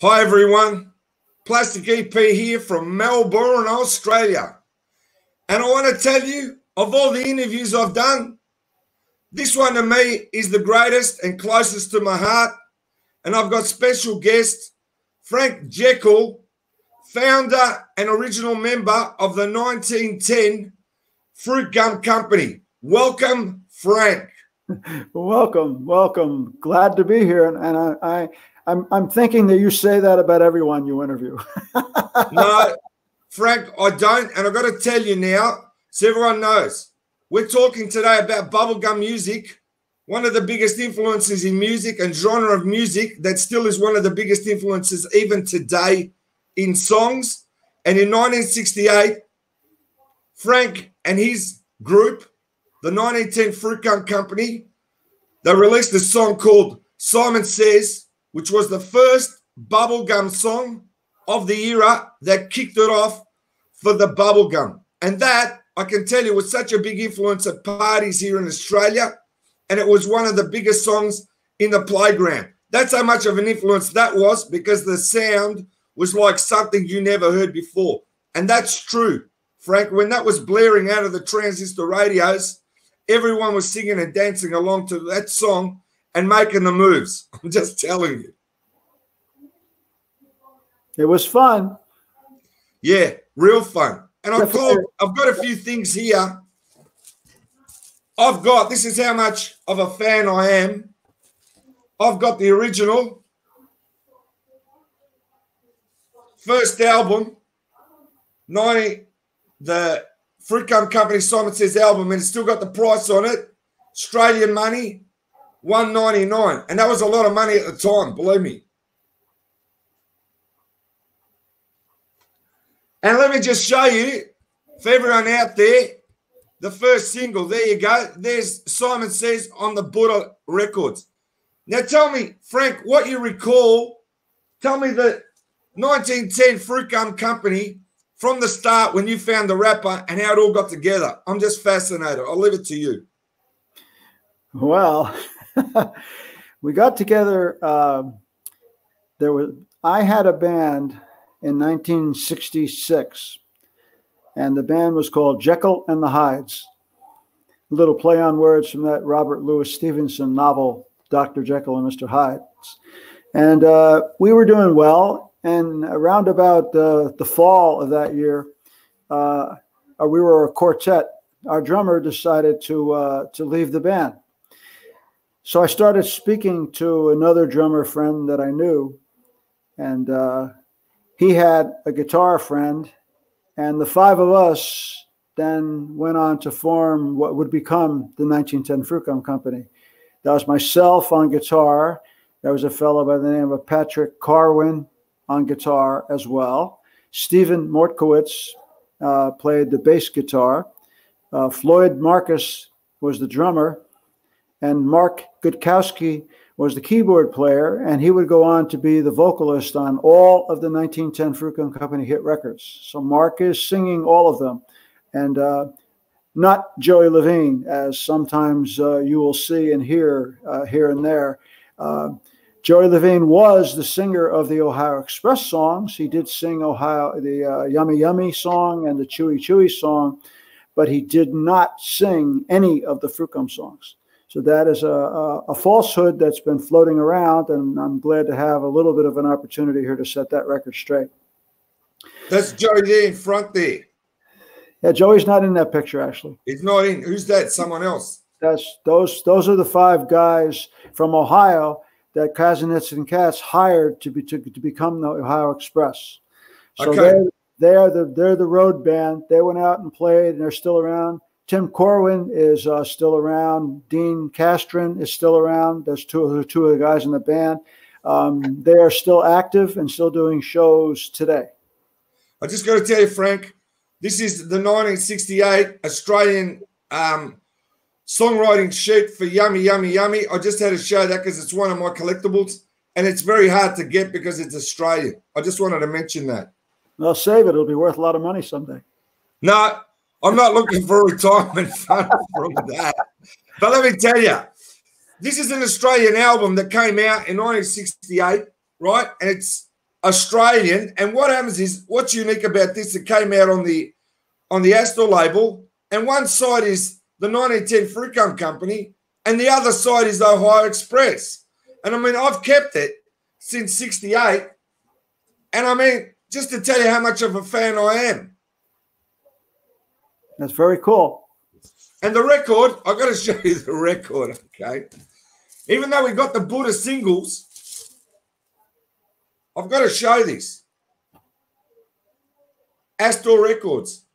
Hi everyone, Plastic EP here from Melbourne, Australia. And I want to tell you, of all the interviews I've done, this one to me is the greatest and closest to my heart. And I've got special guest, Frank Jeckell, founder and original member of the 1910 Fruitgum Company. Welcome, Frank. Welcome. Glad to be here. And I'm thinking that you say that about everyone you interview. No, Frank, I don't. And I've got to tell you now, so everyone knows, we're talking today about bubblegum music, one of the biggest influences in music and genre of music that still is one of the biggest influences even today in songs. And in 1968, Frank and his group, the 1910 Fruitgum Company, they released a song called Simon Says, which was the first bubblegum song of the era that kicked it off for the bubblegum. And that, I can tell you, was such a big influence at parties here in Australia, and it was one of the biggest songs in the playground. That's how much of an influence that was, because the sound was like something you never heard before. And that's true, Frank. When that was blaring out of the transistor radios, everyone was singing and dancing along to that song and making the moves. I'm just telling you. It was fun. Yeah, real fun. And I've got a few things here. This is how much of a fan I am. I've got the original first album, the Fruitgum Company Simon Says album, and it's still got the price on it. Australian money, $1.99, and that was a lot of money at the time, believe me. And let me just show you, for everyone out there, the first single. There you go. There's Simon Says on the Buddha Records. Now tell me, Frank, what you recall. Tell me the 1910 Fruitgum Company from the start when you found the rapper and how it all got together. I'm just fascinated. I'll leave it to you. Well, we got together. I had a band in 1966, and the band was called Jeckell and the Hydes. A little play on words from that Robert Louis Stevenson novel, Dr. Jekyll and Mr. Hyde. And we were doing well. And around about the fall of that year, we were a quartet. Our drummer decided to leave the band. So I started speaking to another drummer friend that I knew, and he had a guitar friend, and the five of us then went on to form what would become the 1910 Fruitgum Company. That was myself on guitar. There was a fellow by the name of Patrick Carwin on guitar as well. Stephen Mortkowitz played the bass guitar. Floyd Marcus was the drummer, and Mark Gutkowski was the keyboard player, and he would go on to be the vocalist on all of the 1910 Fruitgum Company hit records. So Mark is singing all of them, and not Joey Levine, as sometimes you will see and hear here and there. Joey Levine was the singer of the Ohio Express songs. He did sing the Yummy Yummy song and the Chewy Chewy song, but he did not sing any of the Fruitgum songs. So that is a falsehood that's been floating around, and I'm glad to have a little bit of an opportunity here to set that record straight. That's Joey there in front there. Yeah, Joey's not in that picture, actually. He's not in. Who's that? Someone else? Those are the five guys from Ohio that Kazinitz and Katz hired to become the Ohio Express. So okay. They're the road band. They went out and played, and they're still around. Tim Corwin is still around. Dean Castron is still around. There's two of the guys in the band. They are still active and still doing shows today. I just got to tell you, Frank, this is the 1968 Australian songwriting sheet for Yummy, Yummy, Yummy. I just had to show that because it's one of my collectibles, and it's very hard to get because it's Australian. I just wanted to mention that. Well, save it. It'll be worth a lot of money someday. No, I'm not looking for a retirement fund from that. But let me tell you, this is an Australian album that came out in 1968, right? And it's Australian. And what happens is, what's unique about this, it came out on the Astor label, and one side is the 1910 Fruitgum Company, and the other side is Ohio Express. And I mean, I've kept it since 68. And I mean, just to tell you how much of a fan I am. That's very cool. And the record, I've got to show you the record, okay? Even though we got the Buddha singles, I've got to show this. Astor Records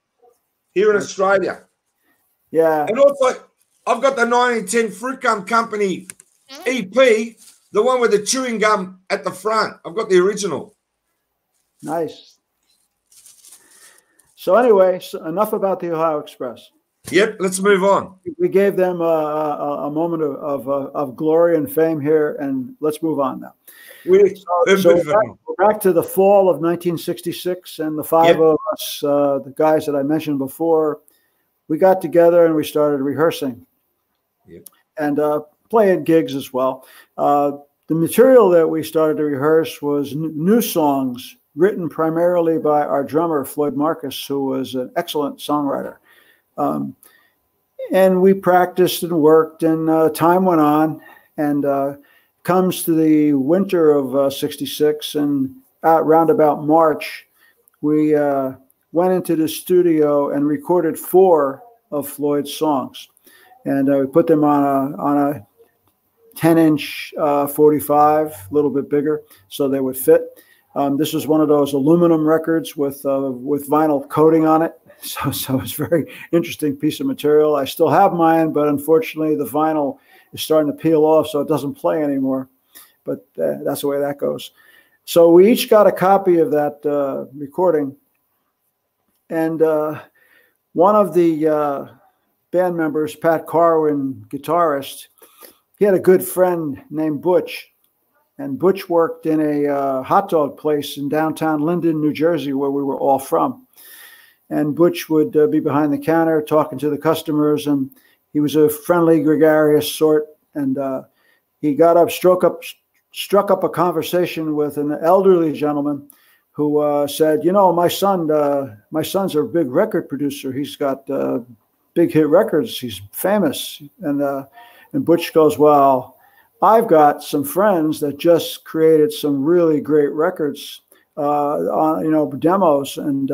here in Australia. Yeah. And also, I've got the 1910 Fruitgum Company EP, the one with the chewing gum at the front. I've got the original. Nice. So anyway, enough about the Ohio Express. Yep, let's move on. We gave them a moment of glory and fame here, and let's move on now. We're back to the fall of 1966, and the five of us, the guys that I mentioned before, we got together and we started rehearsing and playing gigs as well. The material that we started to rehearse was new songs written primarily by our drummer, Floyd Marcus, who was an excellent songwriter. And we practiced and worked, and time went on, and comes to the winter of 66, and round about March, we went into the studio and recorded 4 of Floyd's songs. And we put them on a 10-inch 45, a little bit bigger, so they would fit. This was one of those aluminum records with vinyl coating on it. So it's a very interesting piece of material. I still have mine, but unfortunately the vinyl is starting to peel off, so it doesn't play anymore. But that's the way that goes. So we each got a copy of that recording. And one of the band members, Pat Carwin, guitarist, he had a good friend named Butch. And Butch worked in a hot dog place in downtown Linden, New Jersey, where we were all from. And Butch would be behind the counter talking to the customers, and he was a friendly, gregarious sort. And he got up, struck up a conversation with an elderly gentleman who said, "You know, my son's a big record producer. He's got big hit records. He's famous." And Butch goes, "Well, I've got some friends that just created some really great records, on demos, and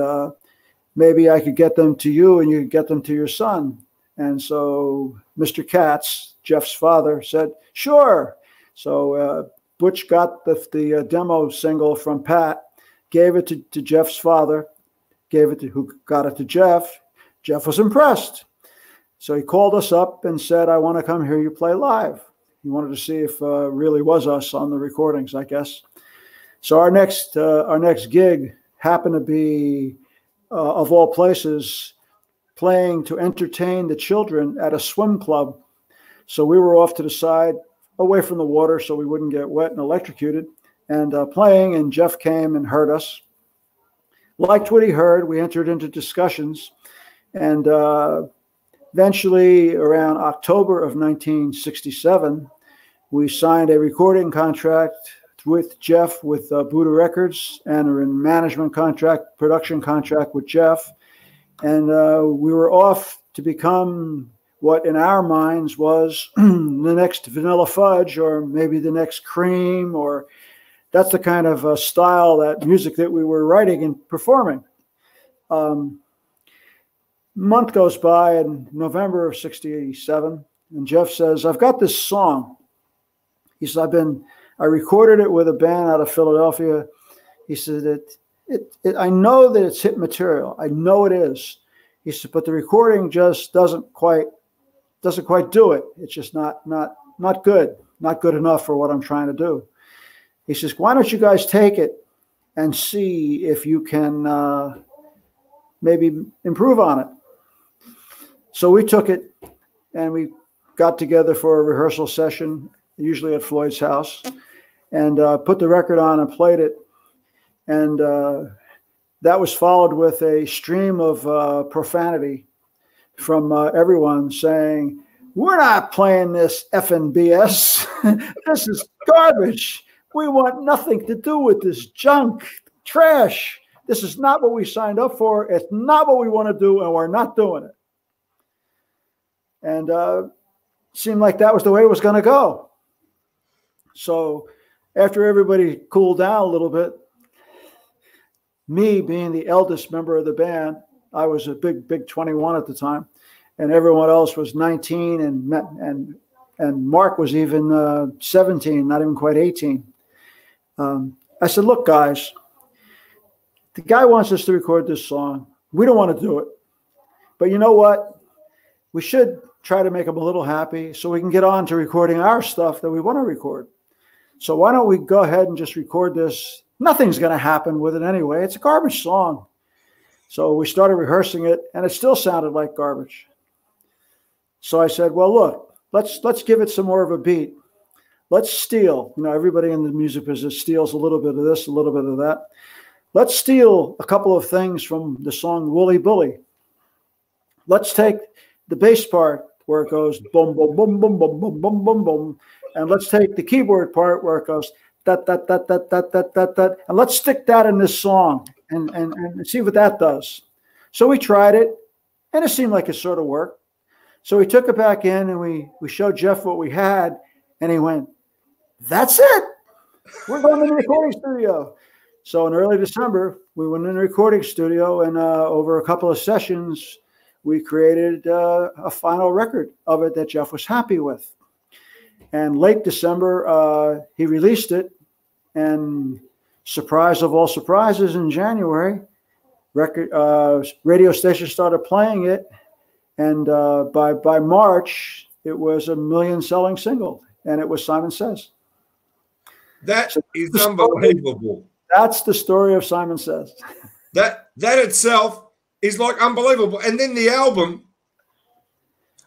maybe I could get them to you and you could get them to your son." And so Mr. Katz, Jeff's father, said, "Sure." So Butch got the demo single from Pat, gave it to Jeff's father, who got it to Jeff. Jeff was impressed. So he called us up and said, "I want to come hear you play live." He wanted to see if really was us on the recordings, I guess. So our next gig happened to be, of all places, playing to entertain the children at a swim club. So we were off to the side, away from the water, so we wouldn't get wet and electrocuted, and playing. And Jeff came and heard us. Liked what he heard. We entered into discussions, and eventually, around October of 1967, we signed a recording contract with Jeff with Buddha Records, and a management contract, production contract with Jeff. And we were off to become what in our minds was the next Vanilla Fudge, or maybe the next Cream, or that's the kind of style, that music that we were writing and performing. Month goes by in November of 67, and Jeff says, "I've got this song." He said, I recorded it with a band out of Philadelphia. He said, I know that it's hit material. I know it is. He said, but the recording just doesn't quite do it. It's just not good, not good enough for what I'm trying to do. He says, why don't you guys take it and see if you can maybe improve on it? So we took it and we got together for a rehearsal session, usually at Floyd's house, and put the record on and played it. And that was followed with a stream of profanity from everyone saying, "We're not playing this effing BS. This is garbage. We want nothing to do with this junk, trash. This is not what we signed up for. It's not what we want to do, and we're not doing it. And seemed like that was the way it was going to go. So after everybody cooled down a little bit, me being the eldest member of the band, I was a big 21 at the time, and everyone else was 19, and Mark was even 17, not even quite 18. I said, look, guys, the guy wants us to record this song. We don't want to do it. But you know what? We should try to make him a little happy so we can get on to recording our stuff that we want to record. So why don't we go ahead and just record this? Nothing's going to happen with it anyway. It's a garbage song. So we started rehearsing it, and it still sounded like garbage. So I said, well, look, let's give it some more of a beat. Let's steal. You know, everybody in the music business steals a little bit of this, a little bit of that. Let's steal a couple of things from the song Wooly Bully. Let's take the bass part where it goes boom, boom, boom, boom, boom, boom, boom, boom, boom. And let's take the keyboard part where it goes that, that, that, that, that, that, that, that. And let's stick that in this song and see what that does. So we tried it, and it seemed like it sort of worked. So we took it back in, and we showed Jeff what we had, and he went, that's it. We're going to the recording studio. So in early December, we went in the recording studio, and over a couple of sessions, we created a final record of it that Jeff was happy with. And late December, he released it, and surprise of all surprises, in January, radio stations started playing it, and by March, it was a million-selling single, and it was Simon Says. That is unbelievable. That's the story of Simon Says. That itself is like unbelievable. And then the album,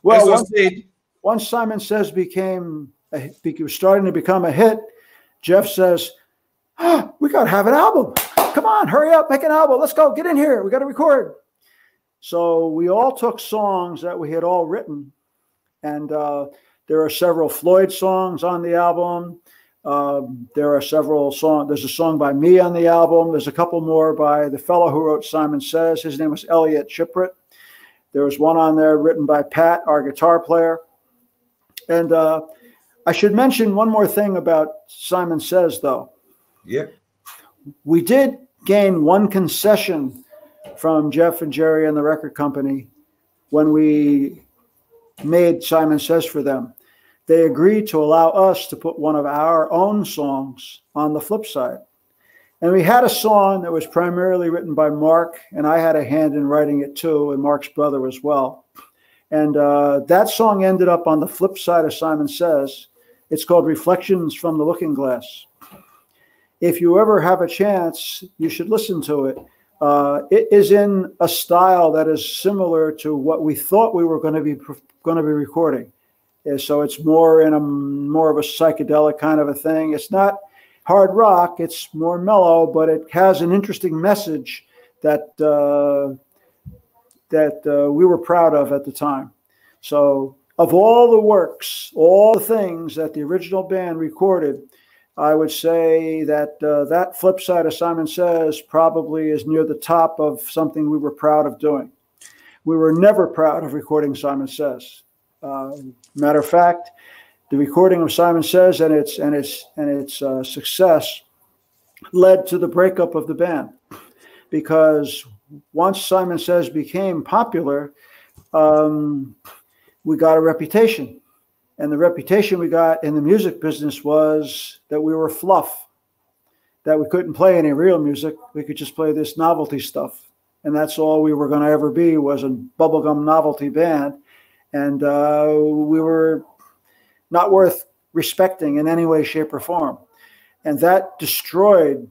well, as I said, once Simon Says was starting to become a hit, Jeff says, we got to have an album. Come on, hurry up, make an album. Let's go, get in here. We got to record. So we all took songs that we had all written, and there are several Floyd songs on the album. There are several songs. There's a song by me on the album. There's a couple more by the fellow who wrote Simon Says. His name was Elliot Chipret. There was one on there written by Pat, our guitar player. And I should mention one more thing about Simon Says, though. Yeah. We did gain one concession from Jeff and Jerry and the record company when we made Simon Says for them. They agreed to allow us to put one of our own songs on the flip side. And we had a song that was primarily written by Mark, and I had a hand in writing it too, and Mark's brother as well. And that song ended up on the flip side of Simon Says. It's called Reflections from the Looking Glass. If you ever have a chance, you should listen to it. It is in a style that is similar to what we thought we were going to be recording. So it's more of a psychedelic kind of a thing. It's not hard rock. It's more mellow, but it has an interesting message that we were proud of at the time. So of all the works, all the things that the original band recorded, I would say that that flip side of Simon Says probably is near the top of something we were proud of doing. We were never proud of recording Simon Says. Matter of fact, the recording of Simon Says and its success led to the breakup of the band, because once Simon Says became popular, we got a reputation. And the reputation we got in the music business was that we were fluff, that we couldn't play any real music. We could just play this novelty stuff. And that's all we were going to ever be, was a bubblegum novelty band. And we were not worth respecting in any way, shape, or form. And that destroyed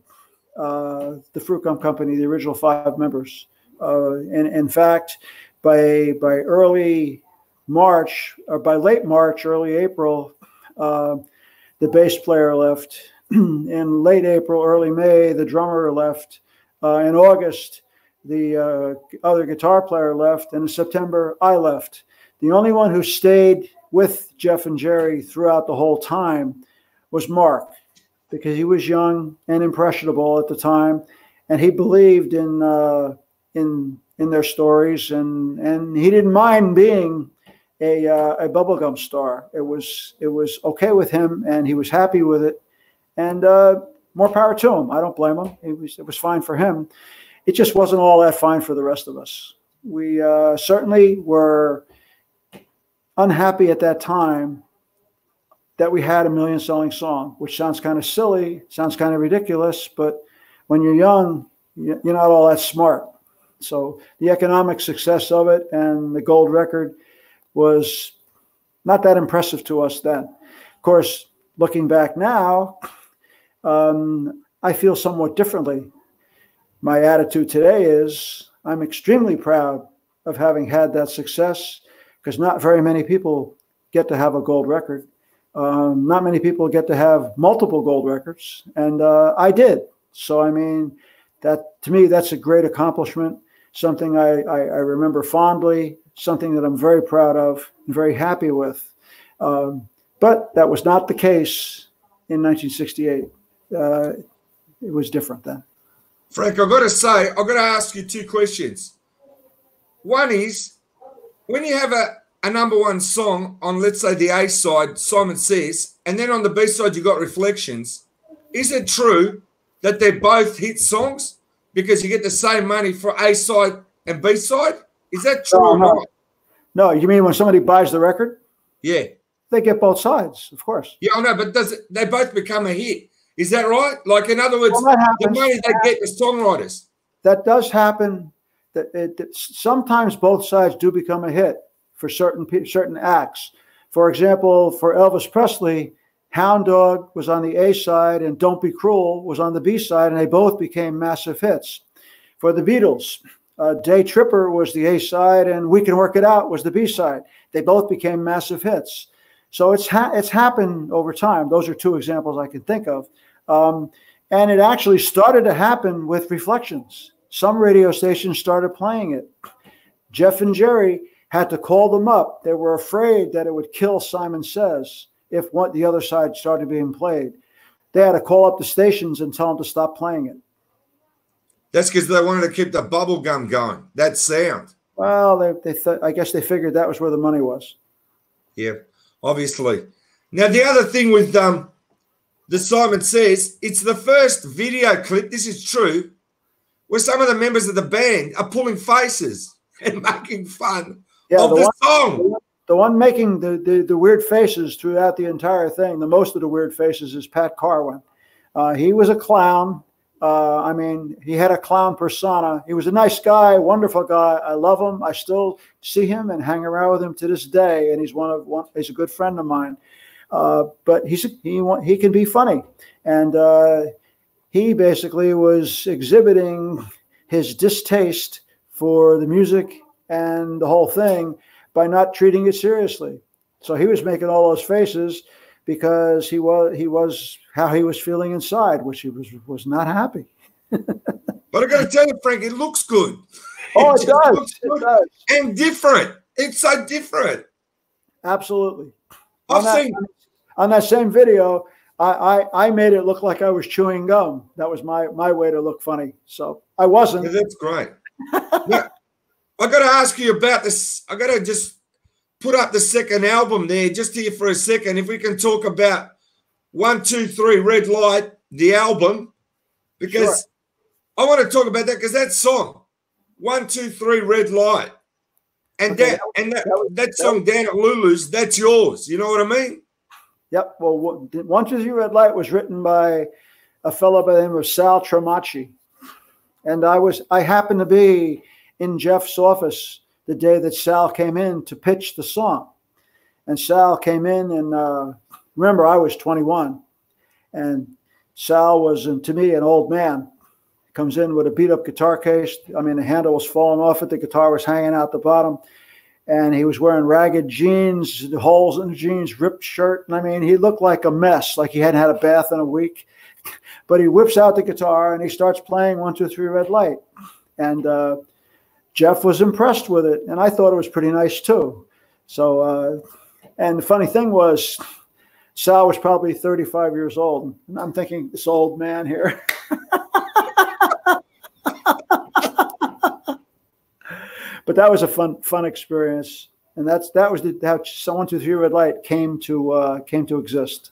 the Fruitgum Company, the original 5 members. And in fact, by early March, or by late March, early April, the bass player left. In late April, early May, the drummer left. In August, the other guitar player left. And in September, I left. The only one who stayed with Jeff and Jerry throughout the whole time was Mark. because he was young and impressionable at the time, and he believed in their stories, and he didn't mind being a bubblegum star. It was okay with him, and he was happy with it, and more power to him. I don't blame him. It was fine for him. It just wasn't all that fine for the rest of us. We certainly were unhappy at that time that we had a million-selling song, which sounds kind of silly, sounds kind of ridiculous, but when you're young, you're not all that smart. So the economic success of it and the gold record was not that impressive to us then. Of course, looking back now, I feel somewhat differently. My attitude today is I'm extremely proud of having had that success, because not very many people get to have a gold record. Not many people get to have multiple gold records, and I did. So, I mean, that to me, that's a great accomplishment, something I remember fondly, something that I'm very proud of and very happy with. But that was not the case in 1968. It was different then. Frank, I've got to say, I've got to ask you two questions. One is, when you have a number one song on, let's say, the A side, Simon Says, and then on the B side you got Reflections, is it true that they're both hit songs because you get the same money for A side and B side? Is that true or not? No, you mean when somebody buys the record? Yeah. They get both sides, of course. Yeah, I know, but they both become a hit? Is that right? Like, in other words, well, the money they get the songwriters. That does happen. Sometimes both sides do become a hit for certain acts. For example, for Elvis Presley, Hound Dog was on the A side and Don't Be Cruel was on the B side, and they both became massive hits. For the Beatles, Day Tripper was the A side and We Can Work It Out was the B side. They both became massive hits. So it's happened over time. Those are two examples I can think of. And it actually started to happen with Reflections. Some radio stations started playing it. Jeff and Jerry had to call them up. They were afraid that it would kill Simon Says if the other side started being played. They had to call up the stations and tell them to stop playing it. That's because they wanted to keep the bubblegum going, that sound. Well, I guess they figured that was where the money was. Yeah, obviously. Now, the other thing with the Simon Says, it's the first video clip, this is true, where some of the members of the band are pulling faces and making fun of the song. The one making the weird faces throughout the entire thing, the most of the weird faces, is Pat Carwin. He was a clown. I mean, he had a clown persona. He was a nice guy, wonderful guy. I love him. I still see him and hang around with him to this day, and he's he's a good friend of mine. But he can be funny, and he basically was exhibiting his distaste for the music and the whole thing by not treating it seriously. So he was making all those faces because he was how he was feeling inside, which he was not happy. But I got to tell you, Frank, it looks good. Oh, it does. It does. And different. It's so different. Absolutely. On that same video, I made it look like I was chewing gum. That was my way to look funny. So I wasn't. Yeah, that's great. Now, I got to ask you about this. I got to just put up the second album there, just here for a second. If we can talk about 1, 2, 3 Red Light, the album, because sure. I want to talk about that, because that song, 1, 2, 3 Red Light, and okay, that song down at Lulu's, that's yours. You know what I mean? Yep. Well, 1, 2, 3 Red Light was written by a fellow by the name of Sal Tremacci, and I happened to be in Jeff's office the day that Sal came in to pitch the song. And Sal came in, and remember, I was 21, and Sal was, to me, an old man. Comes in with a beat-up guitar case. I mean, the handle was falling off it. The guitar was hanging out the bottom, and he was wearing ragged jeans, holes in the jeans, ripped shirt. And I mean, he looked like a mess, like he hadn't had a bath in a week. But he whips out the guitar, and he starts playing 1, 2, 3 Red Light. And Jeff was impressed with it, and I thought it was pretty nice too. So, and the funny thing was, Sal was probably 35 years old. And I'm thinking, this old man here. But that was a fun experience. And that was how 1, 2, 3 Red Light came to exist.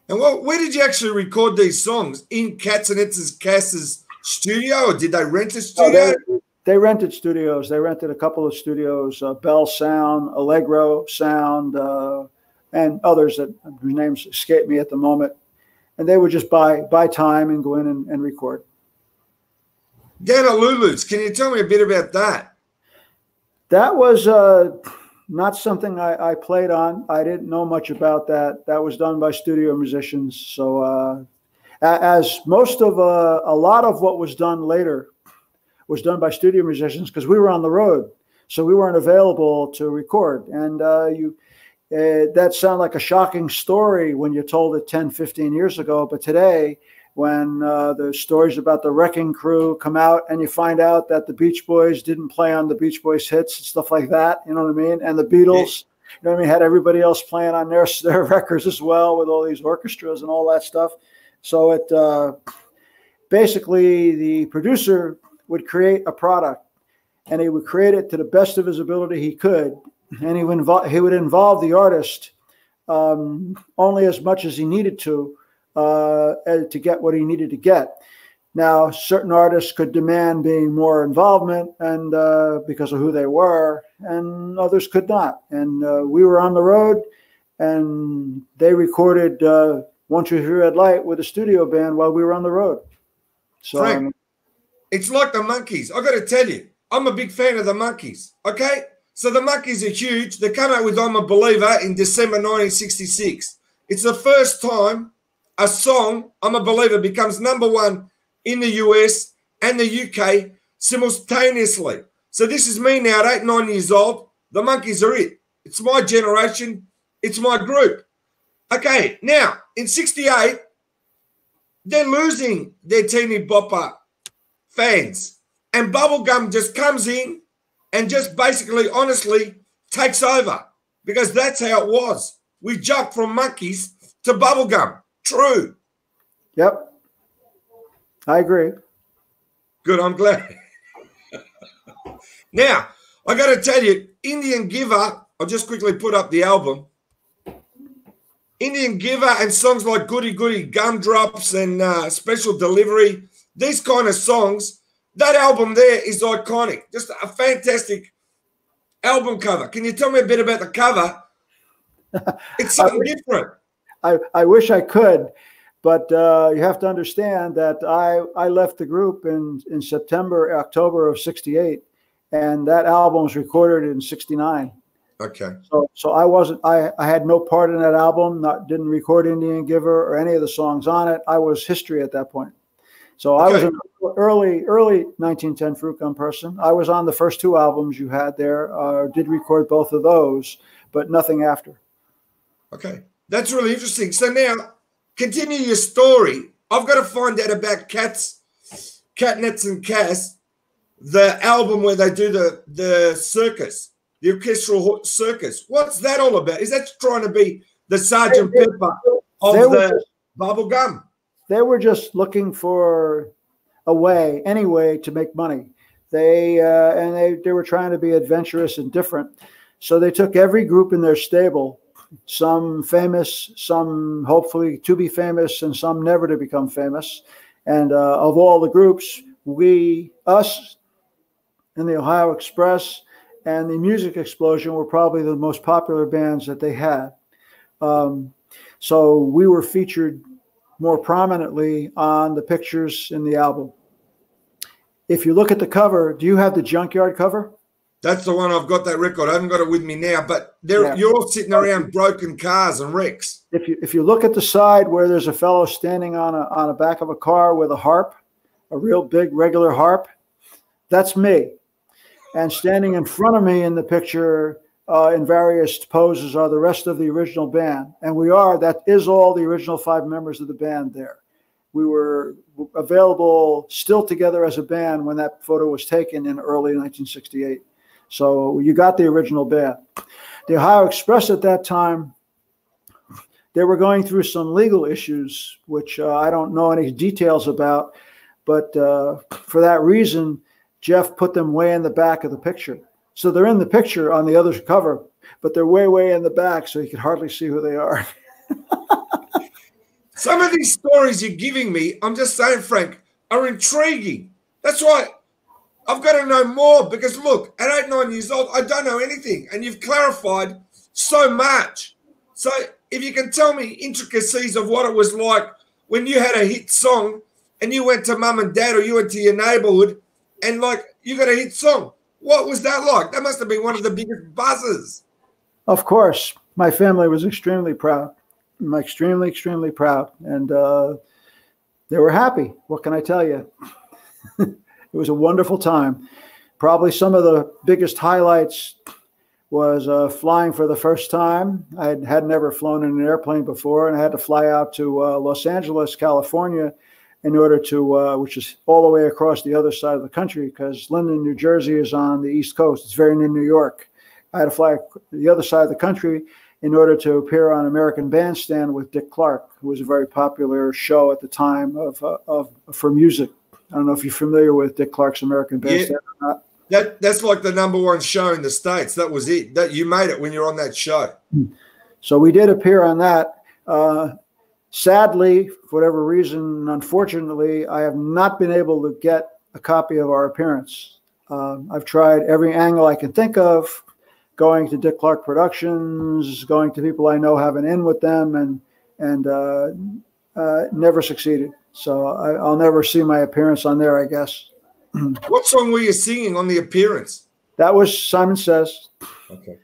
And where did you actually record these songs? In Katzenets's studio, or did they rent a studio? Oh, they rented studios. They rented a couple of studios, Bell Sound, Allegro Sound, and others whose names escape me at the moment. And they would just buy time and go in and record. Down at Lulu's, can you tell me a bit about that? That was not something I played on. I didn't know much about that. That was done by studio musicians. So as most of a lot of what was done later was done by studio musicians, because we were on the road. So we weren't available to record. And that sounded like a shocking story when you told it 10, 15 years ago. But today, when the stories about the Wrecking Crew come out and you find out that the Beach Boys didn't play on the Beach Boys hits and stuff like that, you know what I mean? And the Beatles, you know what I mean, had everybody else playing on their records as well with all these orchestras and all that stuff. So it basically, the producer would create a product, and he would create it to the best of his ability he could, and he would involve the artist only as much as he needed to get what he needed to get. Now, certain artists could demand being more involvement, and because of who they were, and others could not. And we were on the road, and they recorded 1, 2, 3 Red Light with a studio band while we were on the road. So, Frank, it's like the Monkees. I got to tell you, I'm a big fan of the Monkees. Okay, so the Monkees are huge. They come out with "I'm a Believer" in December 1966. It's the first time a song, "I'm a Believer," becomes #1 in the US and the UK simultaneously. So this is me now at 8, 9 years old. The Monkees are it. It's my generation. It's my group. Okay, now in 68, they're losing their teeny bopper fans. And Bubblegum just comes in and just basically, honestly, takes over. Because that's how it was. We jumped from Monkees to Bubblegum. True. Yep. I agree. Good, I'm glad. Now, I got to tell you, Indian Giver, I'll just quickly put up the album. Indian Giver and songs like Goody Goody Gumdrops and Special Delivery, these kind of songs, that album there is iconic. Just a fantastic album cover. Can you tell me a bit about the cover? It's something different. I wish I could, but you have to understand that I left the group in September, October of '68, and that album was recorded in '69. Okay. So I had no part in that album, didn't record Indian Giver or any of the songs on it. I was history at that point. So okay. I was an early 1910 Fruitgum person. I was on the first 2 albums you had there, did record both of those, but nothing after. Okay. That's really interesting. So now, continue your story. I've got to find out about Catnets and Cass, the album where they do the circus, the orchestral circus. What's that all about? Is that trying to be the Sergeant Pepper of the Bubblegum? They were just looking for any way to make money. They were trying to be adventurous and different. So they took every group in their stable, some famous, some hopefully to be famous, and some never to become famous. And of all the groups, us and the Ohio Express and the Music Explosion were probably the most popular bands that they had. So we were featured more prominently on the pictures in the album. If you look at the cover, do you have the Junkyard cover? That's the one. I've got that record. I haven't got it with me now, but you're all sitting around broken cars and wrecks. If you look at the side where there's a fellow standing on a back of a car with a harp, a real big regular harp, that's me. And standing in front of me in the picture in various poses are the rest of the original band. And that is all the original 5 members of the band there. We were available still together as a band when that photo was taken in early 1968. So you got the original band. The Ohio Express at that time, they were going through some legal issues, which I don't know any details about. But for that reason, Jeff put them way in the back of the picture. So they're in the picture on the other cover, but they're way, way in the back, so you can hardly see who they are. Some of these stories you're giving me, I'm just saying, Frank, are intriguing. That's why I've got to know more, because, look, at 8, 9 years old, I don't know anything, and you've clarified so much. So if you can tell me intricacies of what it was like when you had a hit song and you went to mum and dad, or you went to your neighborhood and, like, you got a hit song. What was that like? That must have been one of the biggest buzzes. Of course. My family was extremely proud. Extremely, extremely proud. And they were happy. What can I tell you? It was a wonderful time. Probably some of the biggest highlights was flying for the first time. I had never flown in an airplane before, and I had to fly out to Los Angeles, California, in order to, which is all the way across the other side of the country, because Linden, New Jersey is on the East Coast. It's very near New York. I had to fly the other side of the country in order to appear on American Bandstand with Dick Clark, who was a very popular show at the time for music. I don't know if you're familiar with Dick Clark's American Bandstand or not. That's like the #1 show in the States. That was it. That you made it when you're on that show. So we did appear on that. Sadly, for whatever reason, unfortunately, I have not been able to get a copy of our appearance. I've tried every angle I can think of, going to Dick Clark Productions, going to people I know, having in with them, and never succeeded. So I'll never see my appearance on there, I guess. What song were you singing on the appearance? That was Simon Says. Okay.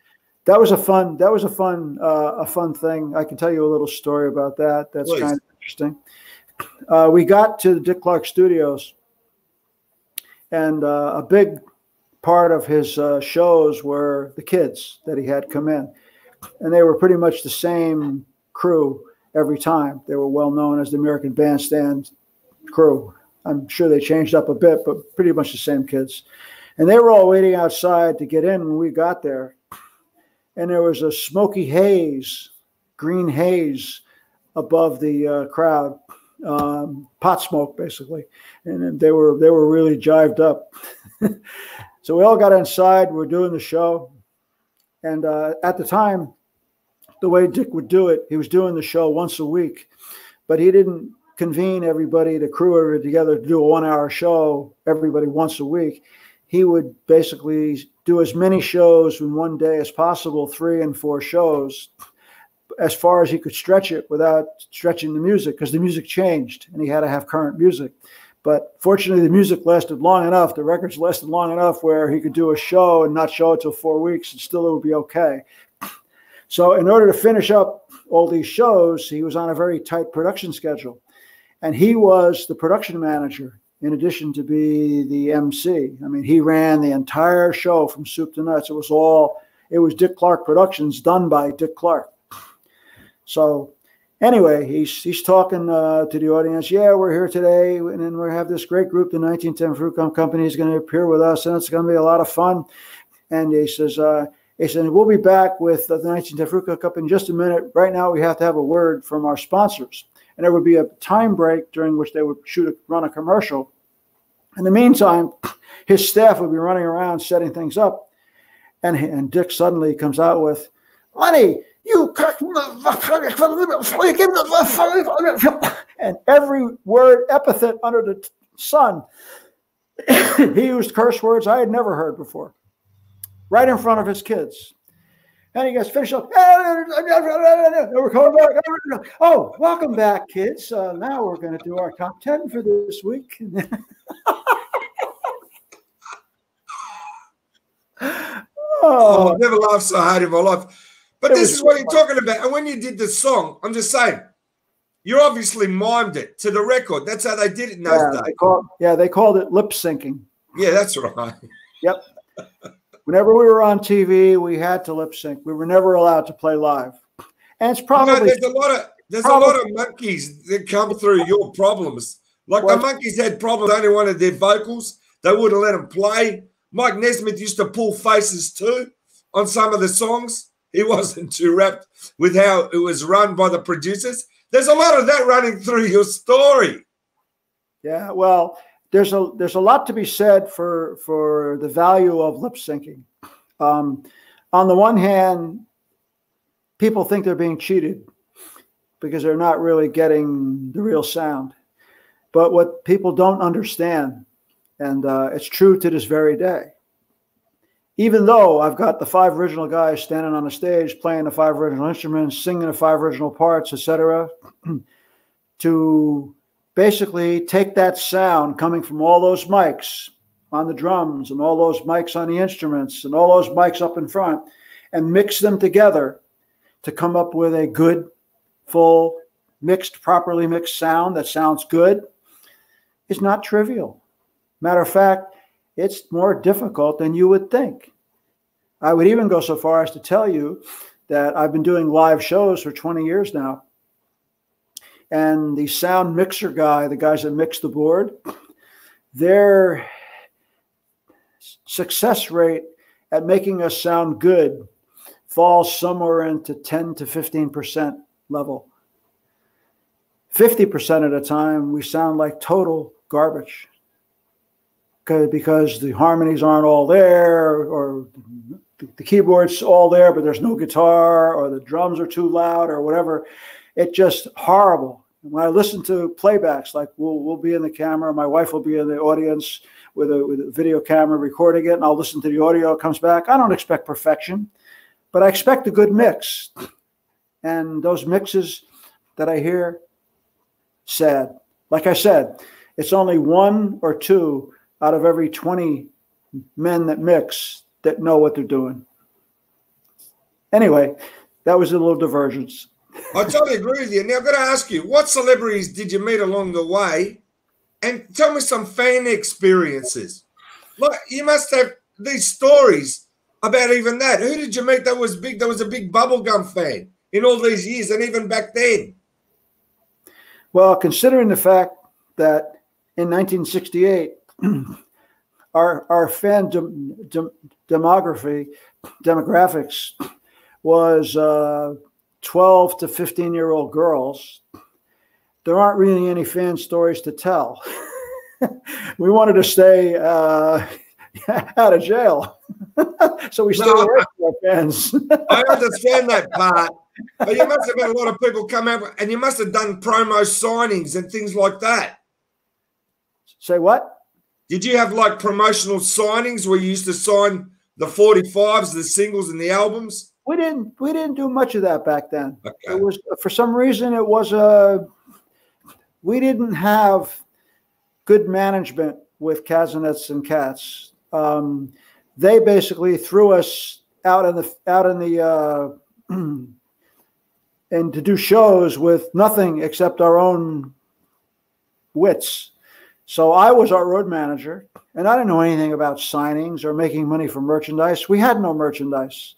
That was a fun thing. I can tell you a little story about that. That's kind of interesting. We got to the Dick Clark Studios, and a big part of his shows were the kids that he had come in, and they were pretty much the same crew every time. They were well known as the American Bandstand crew. I'm sure they changed up a bit, but pretty much the same kids. And they were all waiting outside to get in when we got there. And there was a smoky haze, green haze above the crowd, pot smoke basically. And they were really jived up. So we all got inside. We're doing the show. And at the time, the way Dick would do it, he was doing the show once a week, but he didn't convene everybody, the crew everybody together to do a 1-hour show, everybody once a week. He would basically do as many shows in one day as possible, 3 and 4 shows, as far as he could stretch it without stretching the music, because the music changed and he had to have current music. But fortunately, the music lasted long enough, the records lasted long enough where he could do a show and not show it till 4 weeks, and still it would be okay. So in order to finish up all these shows, he was on a very tight production schedule. And he was the production manager, in addition to be the MC. I mean, he ran the entire show from soup to nuts. It was Dick Clark Productions, done by Dick Clark. So anyway, he's talking to the audience. Yeah, we're here today, and then we have this great group, the 1910 Fruitgum Company, is going to appear with us, and it's going to be a lot of fun. And he says, we'll be back with the 1910 Fruitgum Company in just a minute. Right now, we have to have a word from our sponsors. And there would be a time break during which they would run a commercial. In the meantime, his staff would be running around setting things up. And Dick suddenly comes out with, "Money, you," and every word, epithet under the sun. He used curse words I had never heard before, right in front of his kids. And he gets finished up. We're coming back. Oh, welcome back, kids. Now we're going to do our top 10 for this week. I've never laughed so hard in my life. But this is what you're talking about. And when you did the song, I'm just saying, you obviously mimed it to the record. That's how they did it in those days. They called it lip syncing. Yeah, that's right. Yep. Whenever we were on TV, we had to lip sync. We were never allowed to play live. And it's probably there's a lot of Monkees that come through your problems. Like the Monkees had problems, only wanted their vocals. They wouldn't let them play. Mike Nesmith used to pull faces too on some of the songs. he wasn't too wrapped with how it was run by the producers. There's a lot of that running through your story. Yeah, well, there's a lot to be said for the value of lip syncing. On the one hand, people think they're being cheated because they're not really getting the real sound. But what people don't understand, and it's true to this very day, even though I've got the 5 original guys standing on the stage playing the 5 original instruments, singing the 5 original parts, etc., to basically take that sound coming from all those mics on the drums and all those mics on the instruments and all those mics up in front and mix them together to come up with a good, full, mixed, properly mixed sound that sounds good is not trivial. Matter of fact, it's more difficult than you would think. I would even go so far as to tell you that I've been doing live shows for 20 years now. And the sound mixer guy, the guys that mix the board, their success rate at making us sound good falls somewhere into 10 to 15% level. 50% of the time, we sound like total garbage because the harmonies aren't all there, or the keyboard's all there, but there's no guitar, or the drums are too loud, or whatever. It's just horrible. When I listen to playbacks, like we'll be in the camera, my wife will be in the audience with a video camera recording it, and I'll listen to the audio, it comes back. I don't expect perfection, but I expect a good mix. And those mixes that I hear, sad. Like I said, it's only 1 or 2 out of every 20 men that mix that know what they're doing. Anyway, that was a little divergence. I totally agree with you. Now, I've got to ask you, what celebrities did you meet along the way? And tell me some fan experiences. Like, you must have these stories about even that. Who did you meet that was big? That was a big Bubblegum fan in all these years, and even back then. Well, considering the fact that in 1968, our fan demographics was 12 to 15-year-old girls, there aren't really any fan stories to tell. We wanted to stay out of jail. So we stayed away from our fans. I understand that part. But you must have had a lot of people come out, and you must have done promo signings and things like that. Say what? Did you have like promotional signings where you used to sign the 45s, the singles, and the albums? We didn't do much of that back then. Okay. It was, for some reason, it was we didn't have good management with Kazanets and Cats. They basically threw us out in the and to do shows with nothing except our own wits. So I was our road manager, and I didn't know anything about signings or making money from merchandise. We had no merchandise.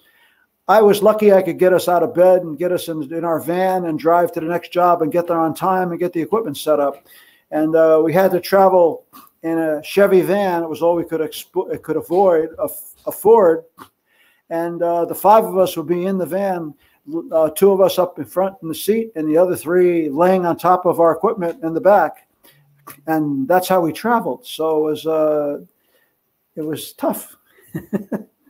I was lucky I could get us out of bed and get us in our van and drive to the next job and get there on time and get the equipment set up. And we had to travel in a Chevy van. It was all we could afford. And the 5 of us would be in the van, 2 of us up in front in the seat, and the other 3 laying on top of our equipment in the back. And that's how we traveled. So it was tough.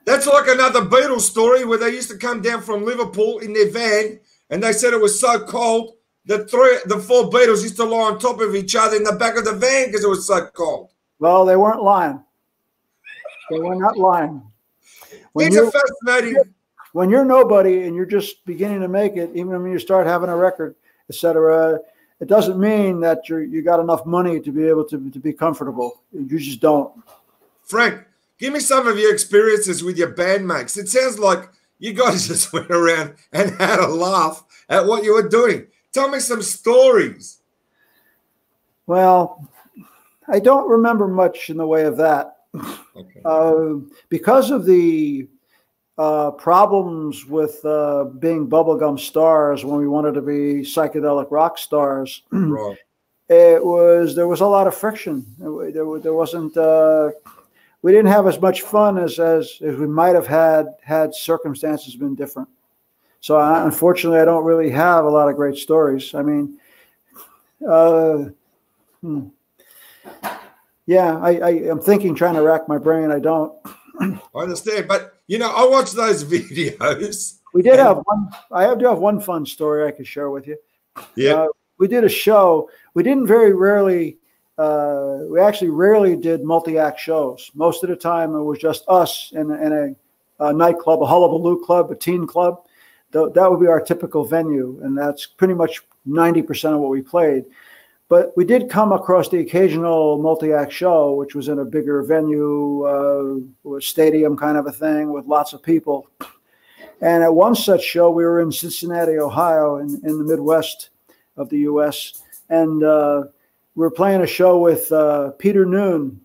That's like another Beatles story where they used to come down from Liverpool in their van, and they said it was so cold that the 4 Beatles used to lie on top of each other in the back of the van because it was so cold. Well, they weren't lying. They were not lying. It's a fascinating. When you're nobody and you're just beginning to make it, even when you start having a record, etc., it doesn't mean that you got enough money to be able to be comfortable. You just don't. Frank, give me some of your experiences with your bandmates. It sounds like you guys just went around and had a laugh at what you were doing. Tell me some stories. Well, I don't remember much in the way of that. Okay. Because of the problems with being bubblegum stars when we wanted to be psychedelic rock stars, right. There was a lot of friction. There wasn't. We didn't have as much fun as we might have had circumstances been different. So unfortunately, I don't really have a lot of great stories. I mean, yeah, I'm thinking, trying to rack my brain. I don't. I understand, but you know, I watched those videos. We did have one. I do have one fun story I could share with you. Yeah, we did a show. We didn't very rarely. We actually rarely did multi-act shows. Most of the time, it was just us in a nightclub, a hullabaloo club, a teen club. That would be our typical venue, and that's pretty much 90% of what we played. But we did come across the occasional multi-act show, which was in a bigger venue, a stadium kind of a thing with lots of people. And at one such show, we were in Cincinnati, Ohio, in the Midwest of the U.S., and we were playing a show with Peter Noon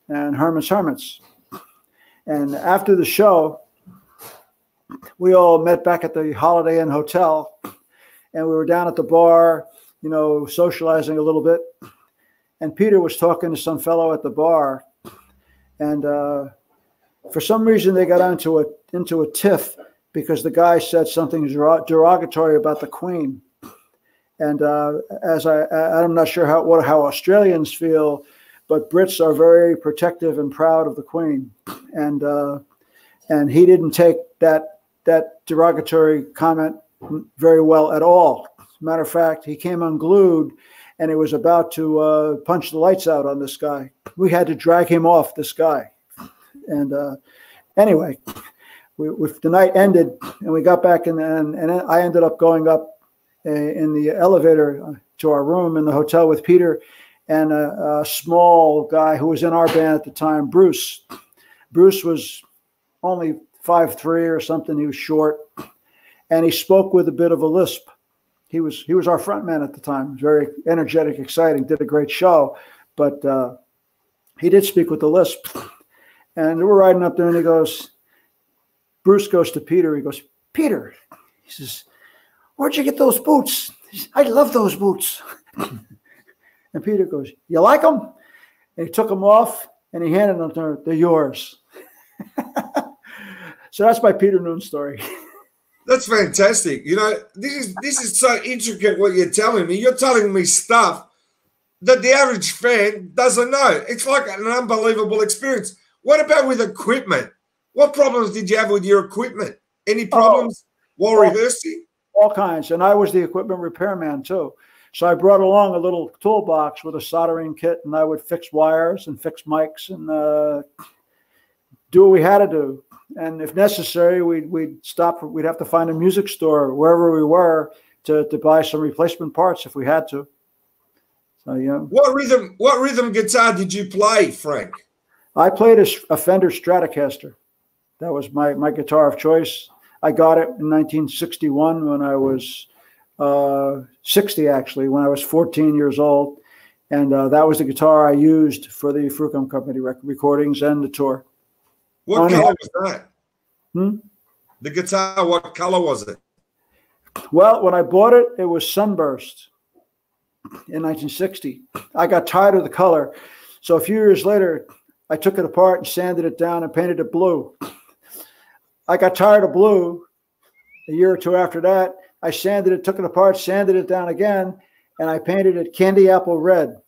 and Herman's Hermits. And after the show, we all met back at the Holiday Inn Hotel, and we were down at the bar, you know, socializing a little bit. And Peter was talking to some fellow at the bar, and for some reason they got into a tiff because the guy said something derogatory about the Queen. And I'm not sure how Australians feel, but Brits are very protective and proud of the Queen. And he didn't take that derogatory comment very well at all. As a matter of fact, he came unglued and he was about to punch the lights out on this guy. We had to drag him off, this guy. And anyway, the night ended and we got back and I ended up going up in the elevator to our room in the hotel with Peter and a small guy who was in our band at the time, Bruce. Bruce was only 5'3" or something. He was short, and he spoke with a bit of a lisp. He was our front man at the time. Very energetic, exciting, did a great show, but he did speak with a lisp. And we're riding up there, and Bruce goes to Peter. He goes, Peter, he says, where'd you get those boots? He says, I love those boots. And Peter goes, you like them? And he took them off, and he handed them to her. They're yours. So that's my Peter Noon story. That's fantastic. You know, this is so intricate what you're telling me. You're telling me stuff that the average fan doesn't know. It's like an unbelievable experience. What about with equipment? What problems did you have with your equipment? Any problems while rehearsing? All kinds. And I was the equipment repairman too. So I brought along a little toolbox with a soldering kit, and I would fix wires and fix mics and do what we had to do. And if necessary, we'd stop. We'd have to find a music store wherever we were to buy some replacement parts if we had to. So yeah. What rhythm guitar did you play, Frank? I played a Fender Stratocaster. That was my guitar of choice. I got it in 1961 when I was 60, actually, when I was 14 years old. And that was the guitar I used for the Fruitgum Company recordings and the tour. What color was that? The guitar, what color was it? Well, when I bought it, it was Sunburst in 1960. I got tired of the color. So a few years later, I took it apart and sanded it down and painted it blue. I got tired of blue. A year or two after that, I sanded it, took it apart, sanded it down again, and I painted it candy apple red.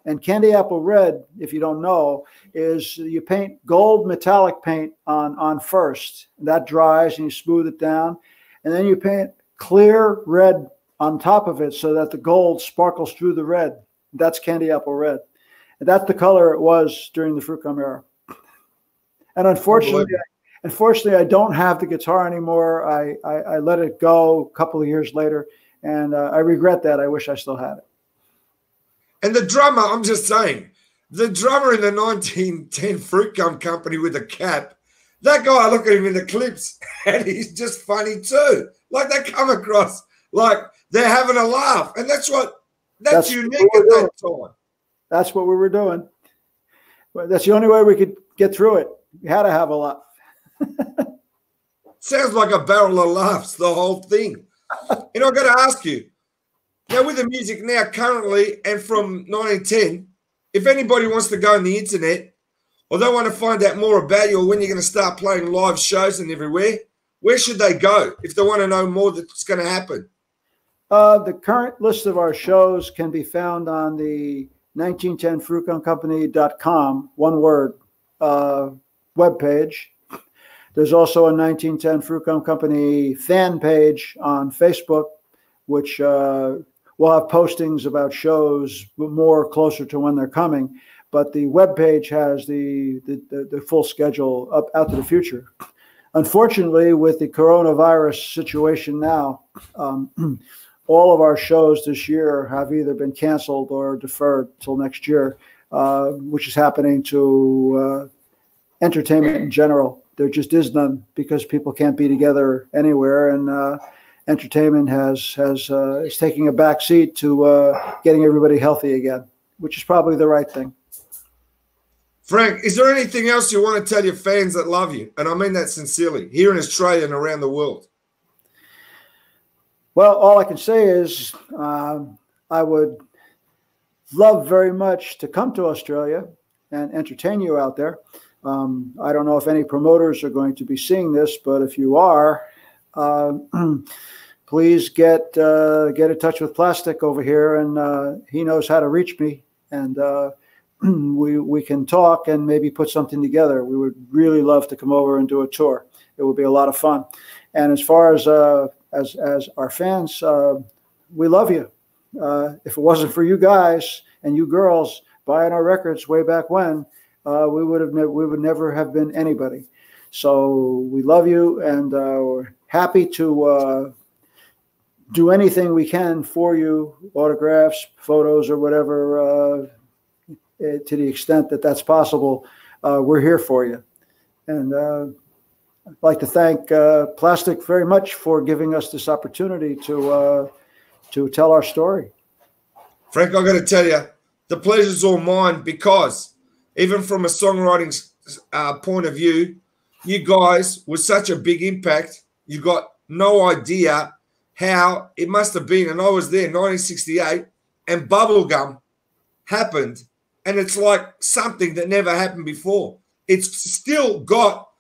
And candy apple red, if you don't know, is you paint gold metallic paint on first. That dries and you smooth it down. And then you paint clear red on top of it so that the gold sparkles through the red. That's candy apple red. And that's the color it was during the Fruitgum era. And unfortunately, I don't have the guitar anymore. I let it go a couple of years later, and I regret that. I wish I still had it. And the drummer, I'm just saying, the drummer in the 1910 Fruitgum Company with a cap, that guy, I look at him in the clips, and he's just funny too. Like they come across like they're having a laugh. And that's unique at that time. That's what we were doing. That's the only way we could get through it. We had to have a laugh. Sounds like a barrel of laughs, the whole thing. And I've got to ask you, now with the music now currently and from 1910, if anybody wants to go on the internet or they want to find out more about you or when you're going to start playing live shows and everywhere, where should they go if they want to know more that's going to happen? The current list of our shows can be found on the 1910fruitgumcompany.com, one word, webpage. There's also a 1910 Fruitgum Company fan page on Facebook, which will have postings about shows more closer to when they're coming. But the webpage has the full schedule up out to the future. Unfortunately, with the coronavirus situation now, all of our shows this year have either been canceled or deferred till next year, which is happening to entertainment in general. There just is none because people can't be together anywhere, and entertainment is taking a back seat to getting everybody healthy again, which is probably the right thing. Frank, is there anything else you want to tell your fans that love you? And I mean that sincerely, here in Australia and around the world. Well, all I can say is I would love very much to come to Australia and entertain you out there. I don't know if any promoters are going to be seeing this, but if you are, please get in touch with Plastic over here, and he knows how to reach me, and we can talk and maybe put something together. We would really love to come over and do a tour. It would be a lot of fun. And as far as our fans, we love you. If it wasn't for you guys and you girls buying our records way back when, we would never have been anybody. So we love you, and we're happy to do anything we can for you, autographs, photos, or whatever, to the extent that that's possible. We're here for you. And I'd like to thank Plastic very much for giving us this opportunity to tell our story. Frank, I've got to tell you, the pleasure's all mine, because even from a songwriting point of view, you guys were such a big impact. You got no idea how it must have been. And I was there in 1968, and Bubblegum happened. And it's like something that never happened before. It's still got,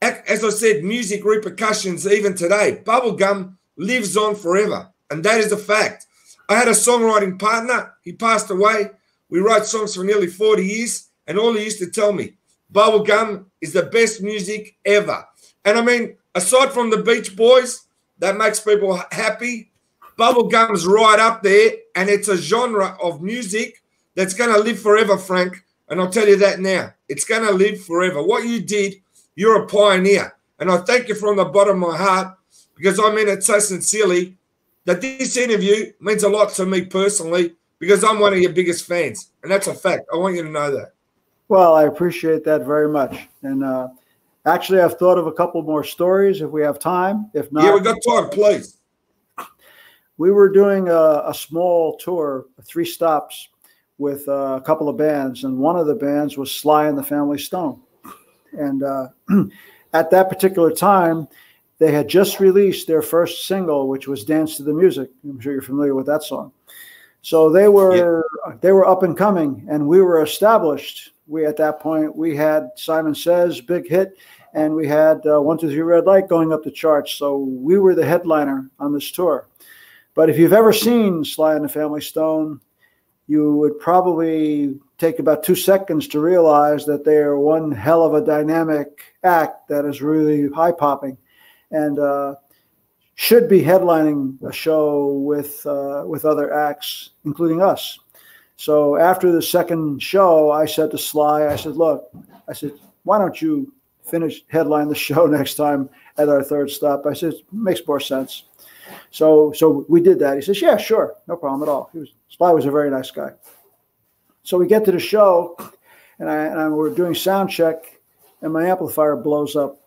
as I said, music repercussions even today. Bubblegum lives on forever. And that is a fact. I had a songwriting partner. He passed away. We wrote songs for nearly 40 years. And all he used to tell me, Bubblegum is the best music ever. And I mean, aside from the Beach Boys, that makes people happy, Bubblegum's right up there. And it's a genre of music that's going to live forever, Frank. And I'll tell you that now. It's going to live forever. What you did, you're a pioneer. And I thank you from the bottom of my heart, because I mean it so sincerely, that this interview means a lot to me personally, because I'm one of your biggest fans. And that's a fact. I want you to know that. Well, I appreciate that very much. And actually, I've thought of a couple more stories if we have time. If not, yeah, we got time, please. We were doing a small tour, 3 stops, with a couple of bands, and one of the bands was Sly and the Family Stone. And at that particular time, they had just released their first single, which was Dance to the Music. I'm sure you're familiar with that song. So they were up and coming, and we were established. At that point, we had Simon Says, big hit, and we had 1, 2, 3 Red Light going up the charts. So we were the headliner on this tour. But if you've ever seen Sly and the Family Stone, you would probably take about 2 seconds to realize that they are one hell of a dynamic act that is really high-popping, and should be headlining a show with other acts, including us. So after the second show, I said to Sly, I said, look, why don't you headline the show next time at our third stop? I said, it makes more sense. So we did that. He says, yeah, sure, no problem at all. Sly was a very nice guy. So we get to the show, and we're doing sound check, and my amplifier blows up.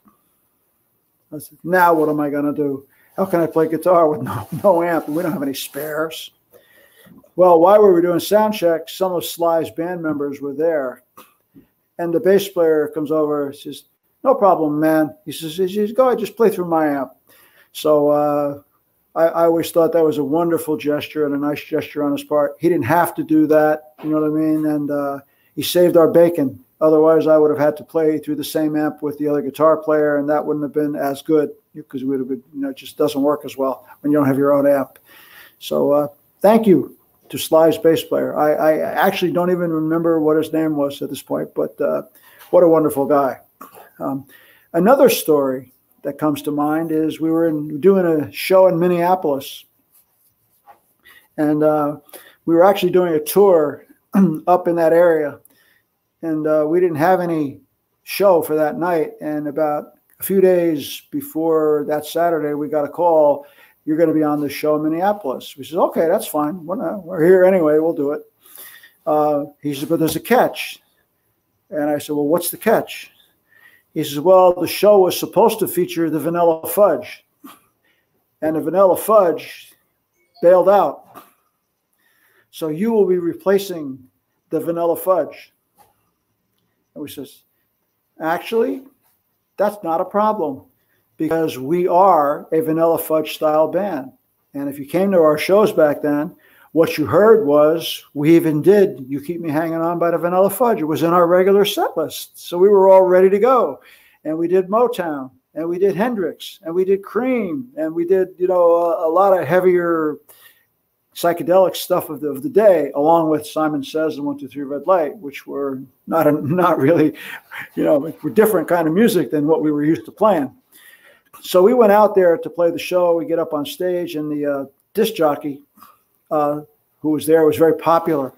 I said, now what am I going to do? How can I play guitar with no amp? We don't have any spares. Well, while we were doing sound check, some of Sly's band members were there, and the bass player comes over and says, no problem, man. He says, go ahead, just play through my amp. So I always thought that was a wonderful gesture and a nice gesture on his part. He didn't have to do that, you know what I mean? And he saved our bacon. Otherwise, I would have had to play through the same amp with the other guitar player, and that wouldn't have been as good. because we would have been, it just doesn't work as well when you don't have your own amp. So thank you to Sly's bass player. I actually don't even remember what his name was at this point, but what a wonderful guy. Another story that comes to mind is we were doing a show in Minneapolis, and we were actually doing a tour up in that area, and we didn't have any show for that night. And about a few days before that Saturday, we got a call, "You're going to be on the show in Minneapolis." We said, "Okay, that's fine. We're here anyway. We'll do it." He said, "But there's a catch." And I said, "Well, what's the catch?" He says, "Well, the show was supposed to feature the Vanilla Fudge, and the Vanilla Fudge bailed out. So you will be replacing the Vanilla Fudge." And we says, "Actually, that's not a problem, because we are a Vanilla Fudge style band. And if you came to our shows back then, what you heard was we even did You Keep Me Hanging On by the Vanilla Fudge. It was in our regular set list. So we were all ready to go. And we did Motown, and we did Hendrix, and we did Cream, and we did, a lot of heavier psychedelic stuff of the day, along with Simon Says and 1, 2, 3 Red Light, which were not really, were different kind of music than what we were used to playing. So we went out there to play the show. We get up on stage, and the disc jockey who was there was very popular.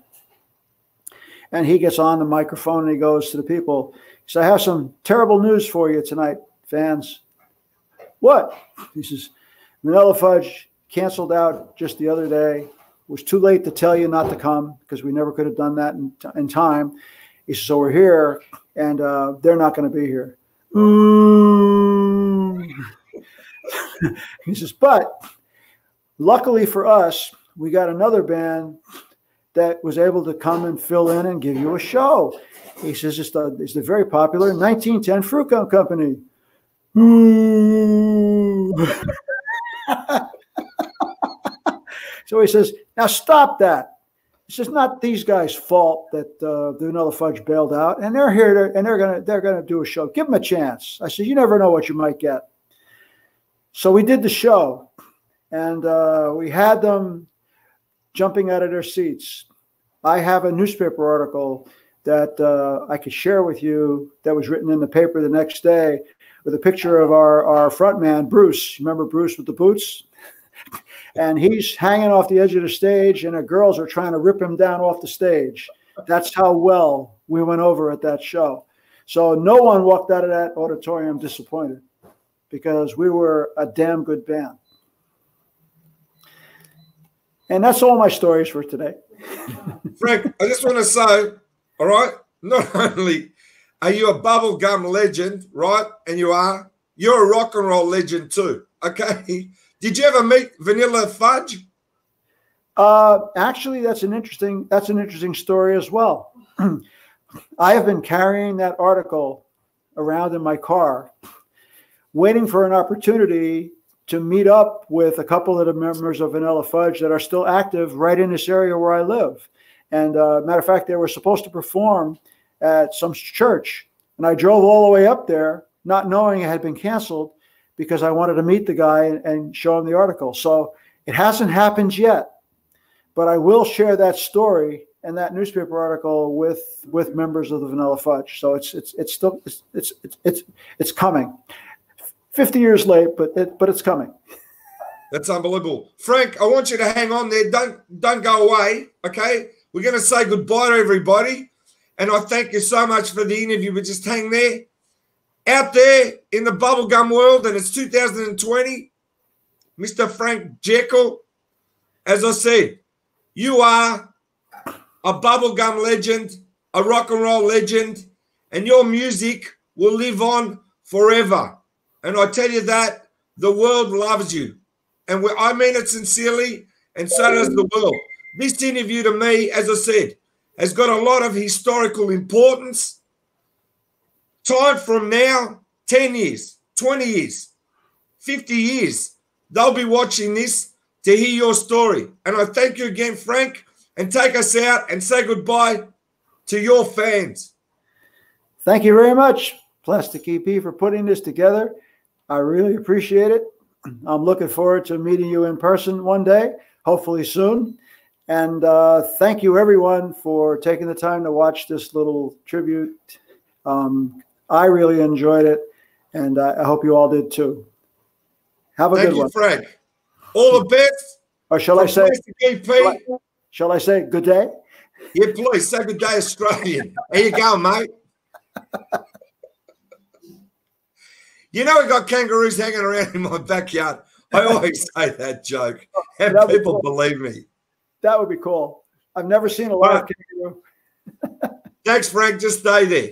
And he gets on the microphone and he goes to the people. He says, "I have some terrible news for you tonight, fans." "What?" He says, "Vanilla Fudge canceled out just the other day. It was too late to tell you not to come, because we never could have done that in time." He says, "So we're here, and they're not going to be here." He says, "But luckily for us, we got another band that was able to come and fill in and give you a show." He says, it's the very popular 1910 Fruitgum Company." So he says, "Now stop that. It's just not these guys' fault that the Vanilla Fudge bailed out, and they're here and they're gonna do a show. Give them a chance." I said, "You never know what you might get." So we did the show, and we had them jumping out of their seats. I have a newspaper article that I could share with you that was written in the paper the next day with a picture of our front man, Bruce. Remember Bruce with the boots? And he's hanging off the edge of the stage, and the girls are trying to rip him down off the stage. That's how well we went over at that show. So no one walked out of that auditorium disappointed, because we were a damn good band. And that's all my stories for today. Frank, I just want to say, all right, not only are you a bubblegum legend, right, and you're a rock and roll legend too, okay? Did you ever meet Vanilla Fudge? Actually, that's an interesting story as well. I have been carrying that article around in my car, waiting for an opportunity to meet up with a couple of the members of Vanilla Fudge that are still active right in this area where I live. And matter of fact, they were supposed to perform at some church, and I drove all the way up there, not knowing it had been canceled, because I wanted to meet the guy and show him the article. So it hasn't happened yet, but I will share that story and that newspaper article with members of the Vanilla Fudge. So it's coming. 50 years late, but it's coming. That's unbelievable. Frank, I want you to hang on there. Don't go away, okay? We're going to say goodbye to everybody, and I thank you so much for the interview, but just hang there. Out there in the bubblegum world, and it's 2020, Mr. Frank Jeckell, as I said, you are a bubblegum legend, a rock and roll legend, and your music will live on forever. And I tell you that the world loves you. And I mean it sincerely, and so does the world. This interview to me, as I said, has got a lot of historical importance. Time from now, 10 years, 20 years, 50 years, they'll be watching this to hear your story. And I thank you again, Frank, and take us out and say goodbye to your fans. Thank you very much, Plastic EP, for putting this together. I really appreciate it. I'm looking forward to meeting you in person one day, hopefully soon. And thank you, everyone, for taking the time to watch this little tribute. I really enjoyed it, and I hope you all did too. Have a good one. Thank you, Frank. All the best. Or shall I say? EP. Shall I say good day? Yeah, please say good day, Australian. How you going, mate? You know, we got kangaroos hanging around in my backyard. I always say that joke, and people believe me. That would be cool. I've never seen a live kangaroo. Thanks, Frank. Just stay there.